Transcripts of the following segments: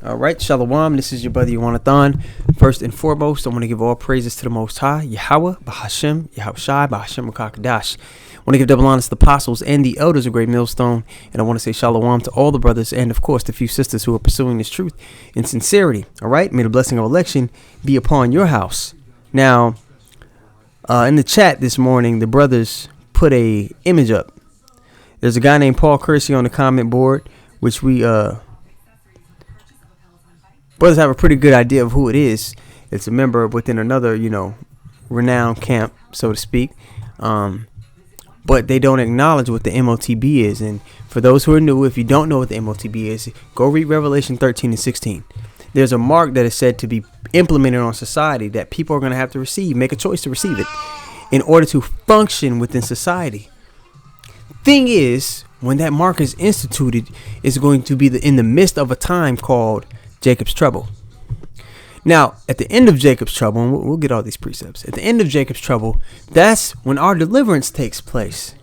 All right, Shalom. This is your brother Yonathon. First and foremost, I want to give all praises to the Most High, Yahweh, Bahashem, Yahushai, Bahashem Rakakadash. I want to give double honors to the apostles and the elders of Great Millstone, and I want to say Shalom to all the brothers and, of course, the few sisters who are pursuing this truth in sincerity. All right, may the blessing of election be upon your house. Now, in the chat this morning, the brothers put a image up. There's a guy named Paul Kersey on the comment board, which we brothers have a pretty good idea of who it is. It's a member within another, renowned camp, so to speak. But they don't acknowledge what the MOTB is. And for those who are new, if you don't know what the MOTB is, go read Revelation 13 and 16. There's a mark that is said to be implemented on society that people are going to have to receive, make a choice to receive it in order to function within society. Thing is, when that mark is instituted, it's going to be in the midst of a time called Jacob's trouble. Now, at the end of Jacob's trouble, and we'll get all these precepts. At the end of Jacob's trouble, that's when our deliverance takes place.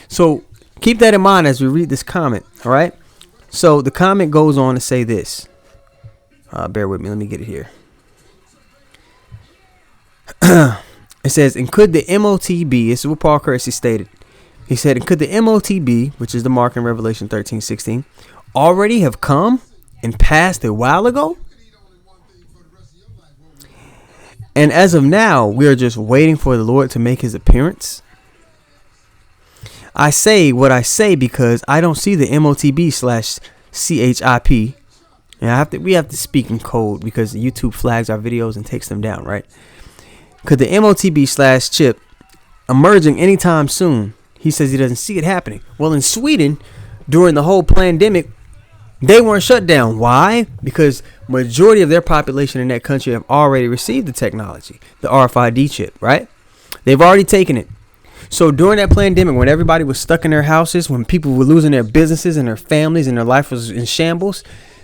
So keep that in mind as we read this comment. All right. So the comment goes on to say this. Bear with me. Let me get it here. It says, and could the MOTB, this is what Paul Kersey stated. He said, and could the MOTB, which is the mark in Revelation 13:16, already have come and passed a while ago? And as of now, we are just waiting for the Lord to make his appearance. I say what I say because I don't see the MOTB/CHIP. And we have to speak in code because YouTube flags our videos and takes them down, right? Could the MOTB/chip emerging anytime soon? He says he doesn't see it happening. Well, in Sweden, during the whole pandemic, they weren't shut down. Why? Because majority of their population in that country have already received the technology, the RFID chip, right? They've already taken it. So during that pandemic, when everybody was stuck in their houses, when people were losing their businesses and their families and their life was in shambles,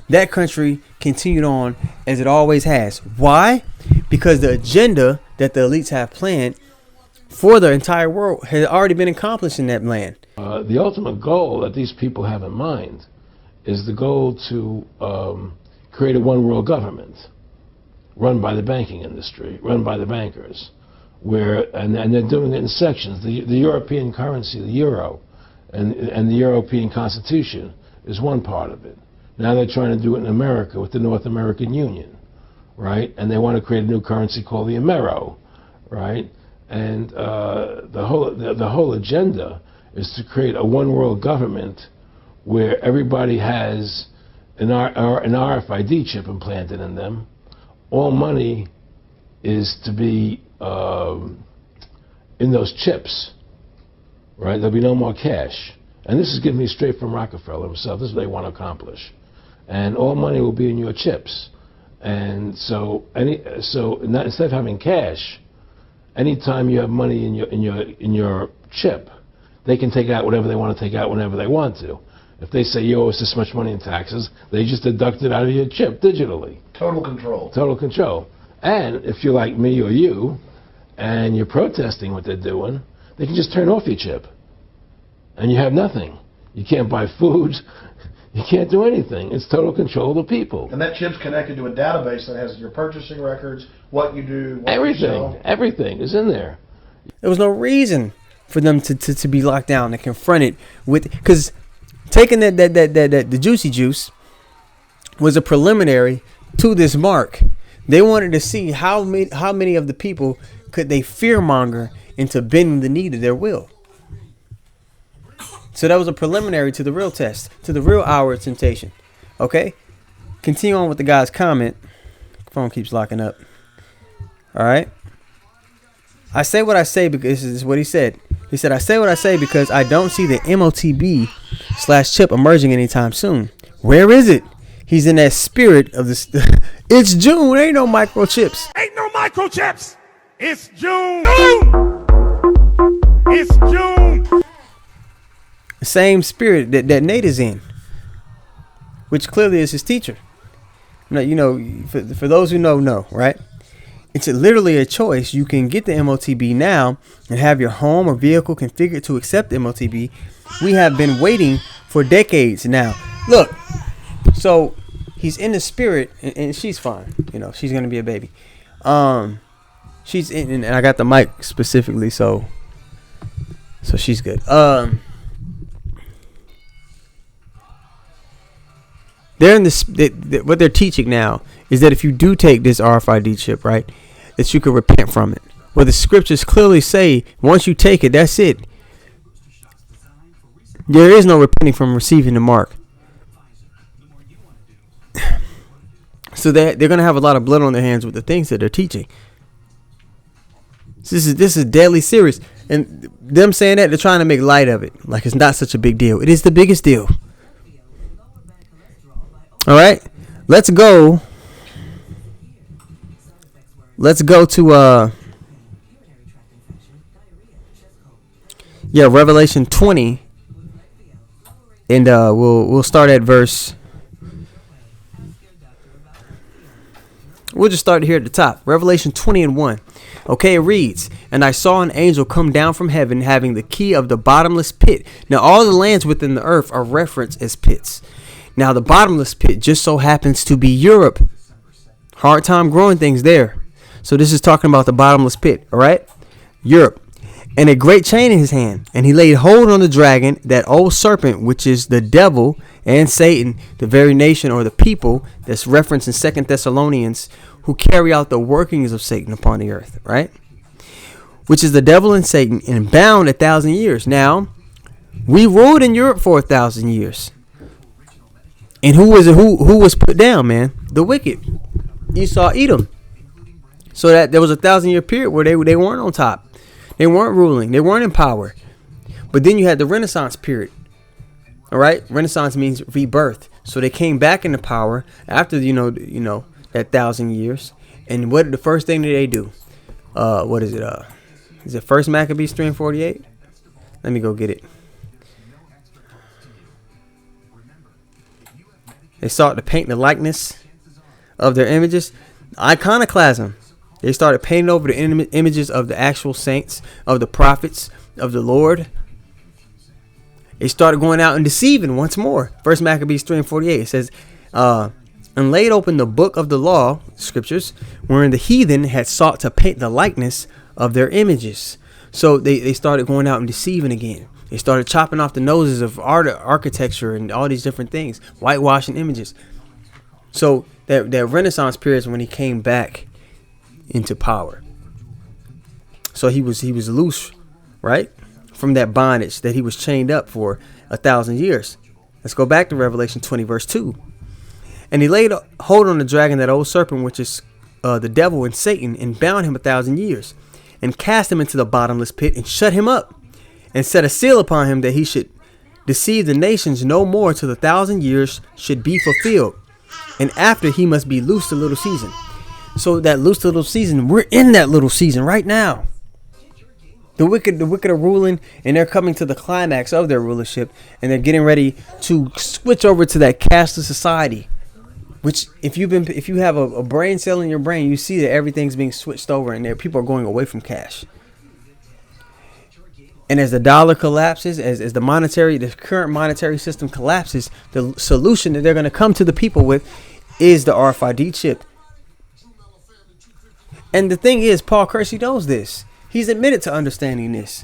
that country continued on as it always has. Why? Because the agenda that the elites have planned for the entire world has already been accomplished in that land. The ultimate goal that these people have in mind is the goal to create a one world government run by the banking industry, run by the bankers, and they're doing it in sections. The European currency, the euro, and the European Constitution is one part of it. Now they're trying to do it in America with the North American Union, right? And they want to create a new currency called the Amero, right? And the whole agenda is to create a one world government where everybody has an RFID chip implanted in them. All money is to be in those chips, right? There'll be no more cash. And this is given me straight from Rockefeller himself. This is what they want to accomplish. And all money will be in your chips. And so instead of having cash, anytime you have money in your chip, they can take out whatever they want to take out whenever they want to. If they say you owe us this much money in taxes, they just deduct it out of your chip digitally. Total control. Total control. And if you're like me or you, and you're protesting what they're doing, they can just turn off your chip. And you have nothing. You can't buy food. You can't do anything. It's total control of the people. And that chip's connected to a database that has your purchasing records, what you do, what everything. you sell. Everything is in there. There was no reason for them to be locked down and confronted with, because taking the juicy juice was a preliminary to this mark. They wanted to see how many of the people could they fearmonger into bending the knee to their will. So that was a preliminary to the real test, to the real hour of temptation. Okay? Continue on with the guy's comment. Phone keeps locking up. All right? I say what I say because this is what he said. He said, I say what I say because I don't see the MOTB/chip emerging anytime soon. Where is it? He's in that spirit of this. It's June. Ain't no microchips. Ain't no microchips. It's June. It's June. The same spirit that Nate is in, which clearly is his teacher. Now, for those who know, right? It's literally a choice. You can get the MOTB now and have your home or vehicle configured to accept MOTB. We have been waiting for decades now. Look, so he's in the spirit, and she's fine. You know, she's gonna be a baby. She's in, and I got the mic specifically, so she's good. They're in this. What they're teaching now is that if you do take this RFID chip, right, that you can repent from it. Well, the scriptures clearly say once you take it, that's it. There is no repenting from receiving the mark. So they're going to have a lot of blood on their hands with the things that they're teaching. This is deadly serious. And them saying that, they're trying to make light of it. Like it's not such a big deal. It is the biggest deal. All right. Let's go to Revelation 20. And we'll start at verse. We'll just start here at the top. Revelation 20:1. Okay, it reads, "And I saw an angel come down from heaven, having the key of the bottomless pit." Now, all the lands within the earth are referenced as pits. Now, the bottomless pit just so happens to be Europe. Hard time growing things there. So this is talking about the bottomless pit, all right? Europe. "And a great chain in his hand, and he laid hold on the dragon, that old serpent, which is the devil and Satan, the very nation or the people that's referenced in 2 Thessalonians, who carry out the workings of Satan upon the earth," right? "Which is the devil and Satan, and bound 1,000 years. Now, we ruled in Europe for 1,000 years. And who was put down, man? The wicked. Esau, Edom. So that there was 1,000-year period where they weren't on top. They weren't ruling. They weren't in power. But then you had the Renaissance period. All right? Renaissance means rebirth. So they came back into power after, you know that 1,000 years. And what the first thing that they do? What is it? Is it 1 Maccabees 3:48? Let me go get it. They sought to paint the likeness of their images. Iconoclasm. They started painting over the images of the actual saints, of the prophets, of the Lord. They started going out and deceiving once more. 1 Maccabees 3:48. It says, "And laid open the book of the law," scriptures, "wherein the heathen had sought to paint the likeness of their images." So they started going out and deceiving again. They started chopping off the noses of architecture and all these different things, whitewashing images. So that Renaissance period is when he came back into power. So he was loose, right, from that bondage that he was chained up for 1,000 years. Let's go back to Revelation 20, verse 2. "And he laid hold on the dragon, that old serpent, which is the devil and Satan, and bound him 1,000 years, and cast him into the bottomless pit, and shut him up, and set a seal upon him, that he should deceive the nations no more till the 1,000 years should be fulfilled. And after he must be loosed a little season." So that loosed a little season, we're in that little season right now. The wicked are ruling, and they're coming to the climax of their rulership, and they're getting ready to switch over to that cashless society. Which, if you have a brain cell in your brain, you see that everything's being switched over, and people are going away from cash. And as the dollar collapses, as the current monetary system collapses, the solution that they're going to come to the people with is the RFID chip. And the thing is, Paul Kersey knows this. He's admitted to understanding this.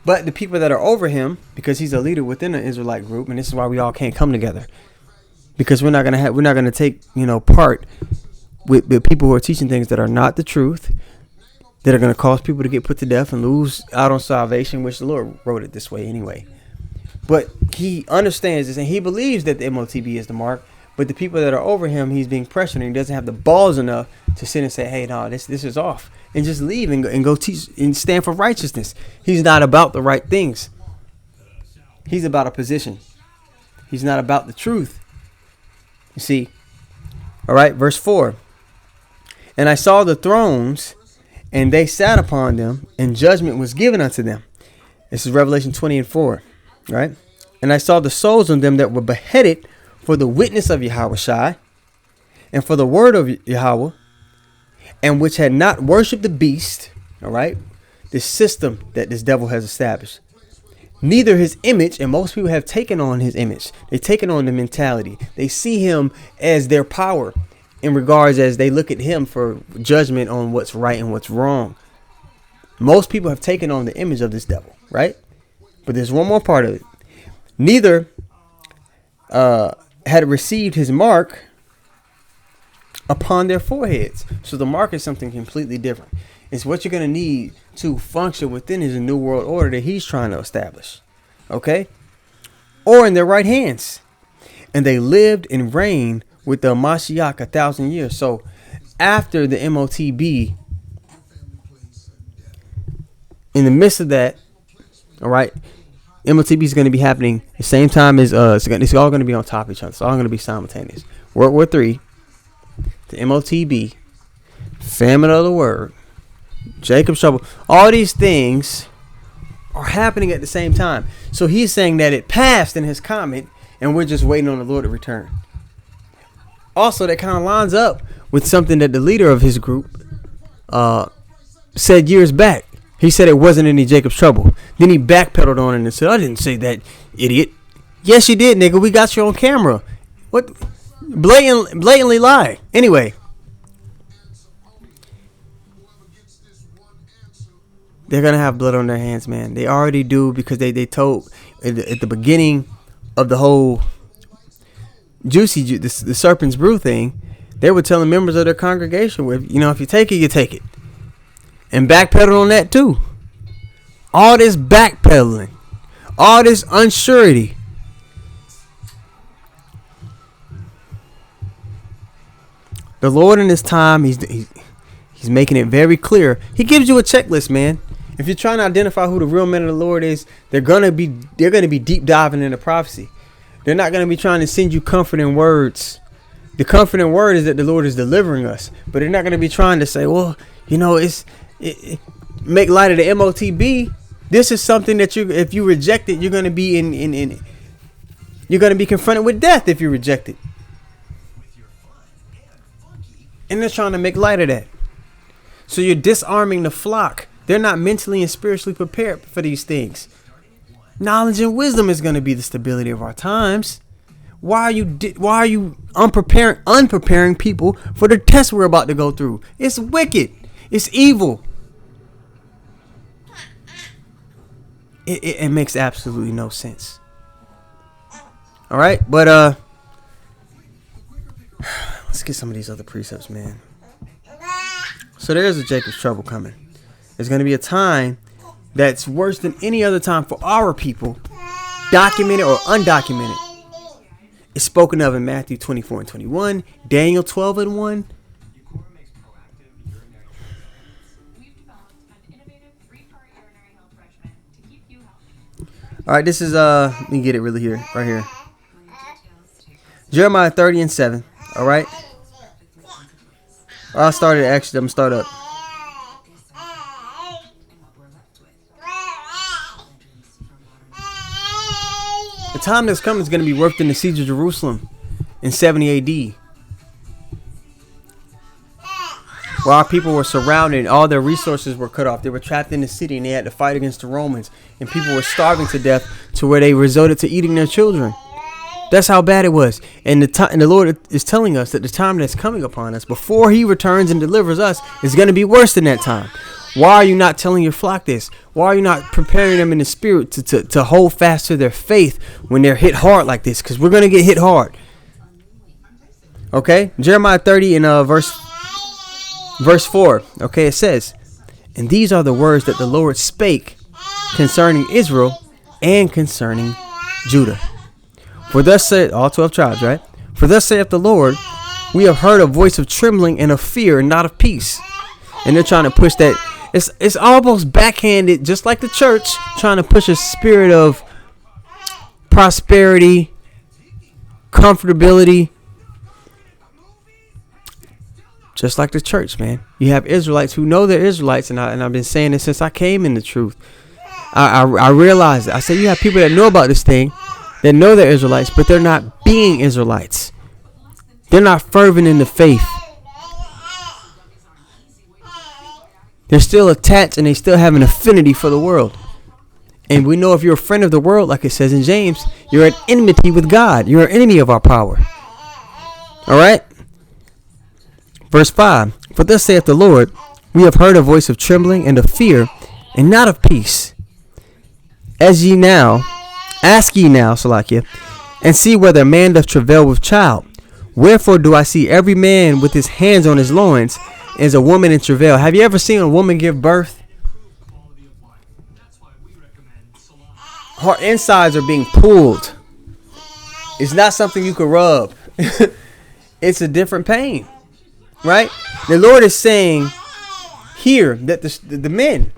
But the people that are over him, because he's a leader within the Israelite group, and this is why we all can't come together, because we're not gonna take part with people who are teaching things that are not the truth, that are going to cause people to get put to death and lose out on salvation, which the Lord wrote it this way anyway. But he understands this, and he believes that the MOTB is the mark. But the people that are over him, he's being pressured, and he doesn't have the balls enough to sit and say, "Hey, no, this is off," and just leave and go teach and stand for righteousness. He's not about the right things. He's about a position. He's not about the truth. You see? All right, verse 4. "And I saw the thrones, and they sat upon them, and judgment was given unto them." This is Revelation 20:4, right? "And I saw the souls of them that were beheaded for the witness of Yahushua, and for the word of Yahweh, and which had not worshipped the beast," all right? This system that this devil has established. neither his image, and most people have taken on his image. They've taken on the mentality. They see him as their power in regards as they look at him for judgment on what's right and what's wrong. Most people have taken on the image of this devil, right? But there's one more part of it. Neither had received his mark upon their foreheads. So the mark is something completely different. It's what you're going to need to function within his new world order that he's trying to establish. Okay? Or in their right hands. And they lived and reigned with the Mashiach 1,000 years. So after the MOTB, in the midst of that, all right, MOTB is going to be happening the same time as it's all going to be on top of each other. It's all going to be simultaneous. World War III, the MOTB, famine of the word, Jacob's trouble. All these things are happening at the same time. So he's saying that it passed in his comment, and we're just waiting on the Lord to return. Also, that kind of lines up with something that the leader of his group said years back. He said it wasn't any Jacob's trouble. Then he backpedaled on it and said, I didn't say that, idiot. Yes, you did, nigga. We got you on camera. What? Blatantly lie. Anyway. They're going to have blood on their hands, man. They already do, because they told at the beginning of the whole the serpent's brew thing, they were telling members of their congregation, if you take it, you take it. And backpedal on that too. All this backpedaling, all this unsurety. The Lord in this time, he's making it very clear. He gives you a checklist, man. If you're trying to identify who the real man of the Lord is, they're gonna be deep diving into prophecy. They're not gonna be trying to send you comforting words. The comforting word is that the Lord is delivering us, but they're not gonna be trying to say, well, make light of the MOTB. This is something that if you reject it, you're gonna be you're gonna be confronted with death if you reject it. And they're trying to make light of that. So you're disarming the flock. They're not mentally and spiritually prepared for these things. Knowledge and wisdom is going to be the stability of our times. Why are you unpreparing people for the test we're about to go through? It's wicked. It's evil. It makes absolutely no sense. All right, but let's get some of these other precepts, man. So there's a Jacob's trouble coming. There's going to be a time that's worse than any other time for our people, documented or undocumented. It's spoken of in Matthew 24 and 21, Daniel 12 and 1. All right, this is let me get it really here, right here. Jeremiah 30 and 7. All right. I'm gonna start up. The time that's coming is going to be worse than the siege of Jerusalem in 70 AD. Where our people were surrounded, all their resources were cut off. They were trapped in the city and they had to fight against the Romans. And people were starving to death to where they resorted to eating their children. That's how bad it was. And the Lord is telling us that the time that's coming upon us before he returns and delivers us is going to be worse than that time. Why are you not telling your flock this? Why are you not preparing them in the spirit to hold fast to their faith when they're hit hard like this? Because we're going to get hit hard. Okay? Jeremiah 30 and verse 4. Okay, it says, and these are the words that the Lord spake concerning Israel and concerning Judah. For thus saith, all 12 tribes, right? For thus saith the Lord, we have heard a voice of trembling and of fear and not of peace. And they're trying to push that. It's almost backhanded, just like the church, trying to push a spirit of prosperity, comfortability. Just like the church, man. You have Israelites who know they're Israelites, and I've been saying this since I came in the truth. I realized it. I said you have people that know about this thing, that know they're Israelites, but they're not being Israelites. They're not fervent in the faith. They're still attached and they still have an affinity for the world. And we know if you're a friend of the world, like it says in James, you're at enmity with God. You're an enemy of our power. All right. Verse 5. For thus saith the Lord, we have heard a voice of trembling and of fear, and not of peace. Ask ye now, Salakia, and see whether a man doth travail with child. Wherefore do I see every man with his hands on his loins, as a woman in travail. Have you ever seen a woman give birth? Her insides are being pulled. It's not something you can rub. It's a different pain, right? The Lord is saying here that the men,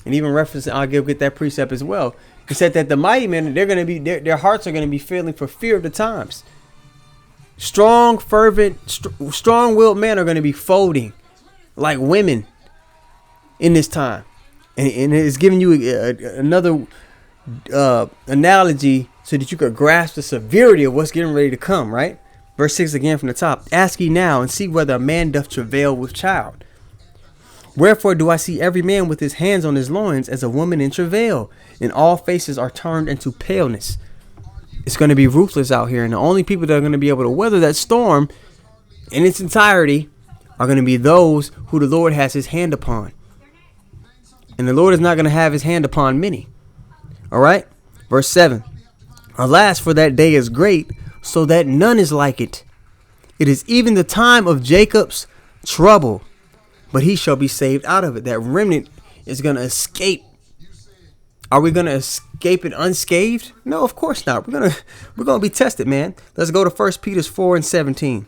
and even referencing, I'll get that precept as well. He said that the mighty men, they're going to be, their hearts are going to be feeling for fear of the times. Strong, fervent, strong-willed men are going to be folding like women in this time, and it's giving you another analogy so that you could grasp the severity of what's getting ready to come, right? Verse 6 again from the top. Ask ye now and see whether a man doth travail with child. Wherefore do I see every man with his hands on his loins as a woman in travail, and all faces are turned into paleness. It's going to be ruthless out here, and the only people that are going to be able to weather that storm in its entirety are going to be those who the Lord has his hand upon. And the Lord is not going to have his hand upon many. All right. Verse 7. Alas, for that day is great, so that none is like it. It is even the time of Jacob's trouble, but he shall be saved out of it. That remnant is going to escape. Are we going to escape it unscathed? No, of course not. We're going to be tested, man. Let's go to 1 Peter 4 and 17.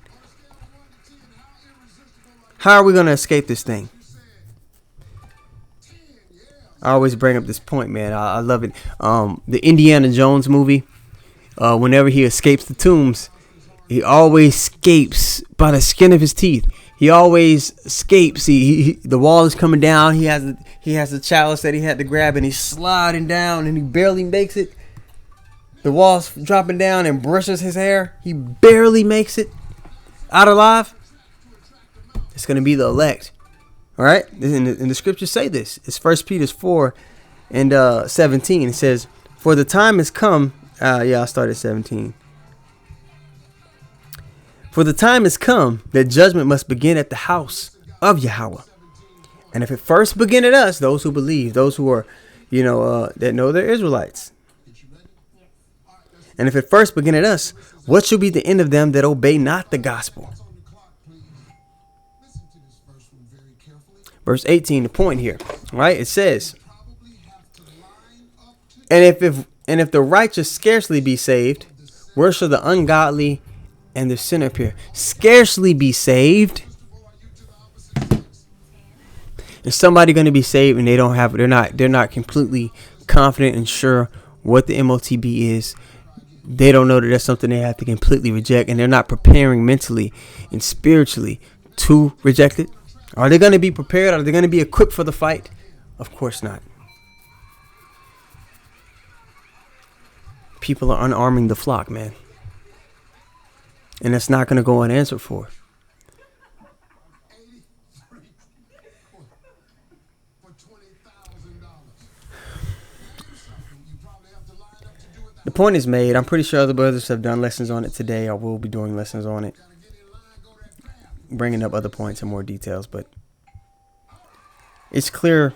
How are we going to escape this thing? I always bring up this point, man. I love it. The Indiana Jones movie, whenever he escapes the tombs, he always escapes by the skin of his teeth. He always escapes. The wall is coming down. He has the chalice that he had to grab, and he's sliding down, and he barely makes it. The wall's dropping down and brushes his hair. He barely makes it out alive. It's going to be the elect. All right. And the scriptures say this. It's 1 Peter 4 and 17. It says, for the time has come. I'll start at 17. For the time has come that judgment must begin at the house of Yahweh. And if it first begin at us, those who believe, those who are, that know they're Israelites. And if it first begin at us, what shall be the end of them that obey not the gospel? Verse 18, the point here, right? It says, and if the righteous scarcely be saved, where shall the ungodly and the sinner appear? Scarcely be saved. Is somebody going to be saved and they're not completely confident and sure what the MOTB is? They don't know that that's something they have to completely reject, and they're not preparing mentally and spiritually to reject it. Are they going to be prepared? Are they going to be equipped for the fight? Of course not. People are unarming the flock, man. And that's not going to go unanswered for. The point is made. I'm pretty sure other brothers have done lessons on it today. I will be doing lessons on it, bringing up other points and more details, but it's clear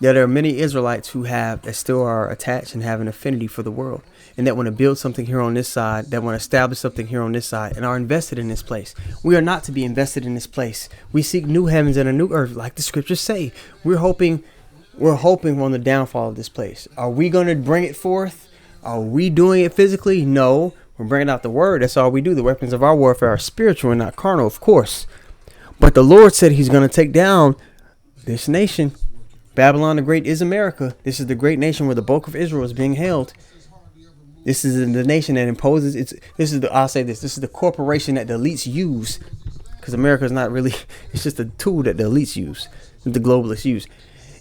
that there are many Israelites that still are attached and have an affinity for the world, and that want to build something here on this side, that want to establish something here on this side, and are invested in this place. We are not to be invested in this place. We seek new heavens and a new earth, like the scriptures say. We're hoping on the downfall of this place. Are we going to bring it forth? Are we doing it physically? No. We're bringing out the word. That's all we do. The weapons of our warfare are spiritual and not carnal, of course. But the Lord said he's going to take down this nation. Babylon the Great is America. This is the great nation where the bulk of Israel is being held. This is the nation that imposes. This is the corporation that the elites use. Because America is not really, it's just a tool that the elites use. That the globalists use.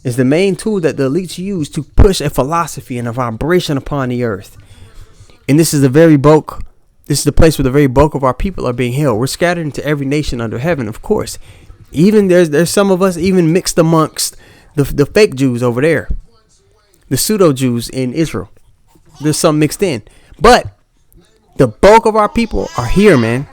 It's the main tool that the elites use to push a philosophy and a vibration upon the earth. And this is the place where the very bulk of our people are being held. We're scattered into every nation under heaven, of course. Even there's some of us even mixed amongst the fake Jews over there, the pseudo Jews in Israel. There's some mixed in, but the bulk of our people are here, man.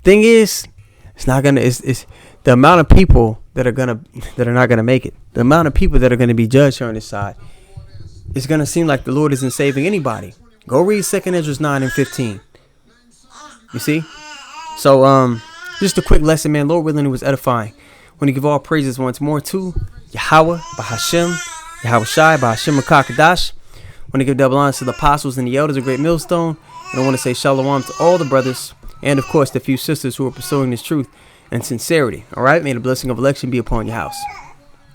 Thing is, it's not gonna. It's the amount of people that are not gonna make it. The amount of people that are gonna be judged here on this side. It's gonna seem like the Lord isn't saving anybody. Go read 2 Ezra 9 and 15. You see? So just a quick lesson, man. Lord willing, it was edifying. Want to give all praises once more to Yahweh, Bahashem, Yahweh Shai, Bahashem Makakadash. Want to give double honors to the apostles and the elders of Great Millstone. And I want to say shalom to all the brothers and, of course, the few sisters who are pursuing this truth and sincerity. All right? May the blessing of election be upon your house.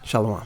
Shalom.